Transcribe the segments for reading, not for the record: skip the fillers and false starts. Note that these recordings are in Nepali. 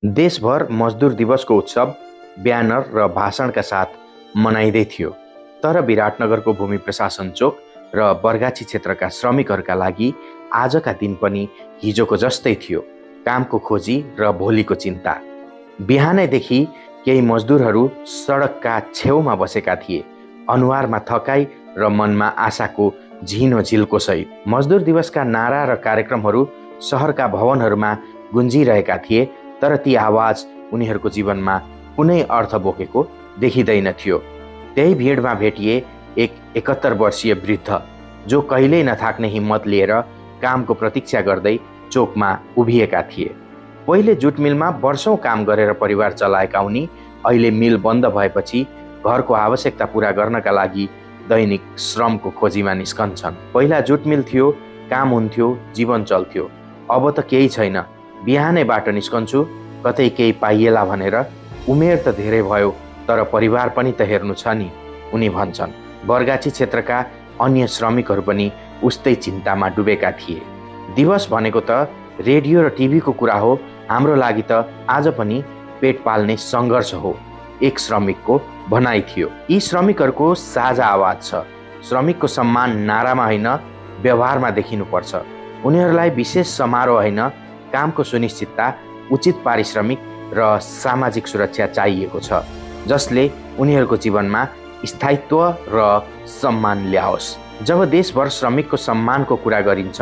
देशभर मजदुर दिवसको उत्सव ब्यानर र भाषणका साथ मनाइँदै थियो। तर विराटनगरको भूमि प्रशासन चोक र बरगाछी क्षेत्रका श्रमिकहरूका लागि आजका दिन पनि हिजोको जस्तै थियो। कामको खोजी र भोलिको चिन्ता। बिहानैदेखि केही मजदुरहरू सडकका छेउमा बसेका थिए, अनुहारमा थकाइ र मनमा आशाको झिनो झिल्को सहित। मजदुर दिवसका नारा र कार्यक्रमहरू सहरका भवनहरूमा गुन्जिरहेका थिए, तर ती आवाज उनीहरूको जीवनमा कुनै अर्थ बोकेको देखिँदैन थियो। त्यही भिडमा भेटिए एक 71 वर्षीय वृद्ध, जो कहिल्यै नथाक्ने हिम्मत लिएर कामको प्रतीक्षा गर्दै चोकमा उभिएका थिए। पहिले जुट मिलमा वर्षौं काम गरेर परिवार चलाएका उनी अहिले मिल बन्द भएपछि घरको आवश्यकता पूरा गर्नका लागि दैनिक श्रमको खोजीमा निस्कन्छन्। पहिला जुट मिल थियो, काम हुन्थ्यो, जीवन चल्थ्यो। अब त केही छैन। बिहानै बाटो निस्कन्छु, कतै केही पाइएला भनेर। उमेर त धेरै भयो, तर परिवार पनि त हेर्नु छ नि, उनी भन्छन्। बरगाछी क्षेत्रका अन्य श्रमिकहरू पनि उस्तै चिन्तामा डुबेका थिए। दिवस भनेको त रेडियो र टिभीको कुरा हो, हाम्रो लागि त आज पनि पेट पाल्ने सङ्घर्ष हो, एक श्रमिकको भनाइ थियो। यी श्रमिकहरूको साझा आवाज छ। श्रमिकको सम्मान नारामा होइन, व्यवहारमा देखिनुपर्छ। उनीहरूलाई विशेष समारोह होइन, कामको सुनिश्चितता, उचित पारिश्रमिक र सामाजिक सुरक्षा चाहिएको छ, जसले उनीहरूको जीवनमा स्थायित्व र सम्मान ल्याओस्। जब देशभर श्रमिकको सम्मानको कुरा गरिन्छ,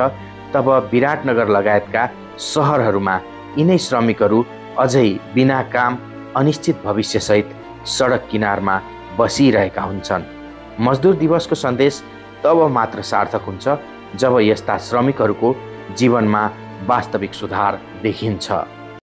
तब विराटनगर लगायतका सहरहरूमा यिनै श्रमिकहरू अझै बिना काम, अनिश्चित भविष्यसहित सडक किनारमा बसिरहेका हुन्छन्। मजदुर दिवसको सन्देश तब मात्र सार्थक हुन्छ जब यस्ता श्रमिकहरूको जीवनमा वास्तविक सुधार देखिन्छ।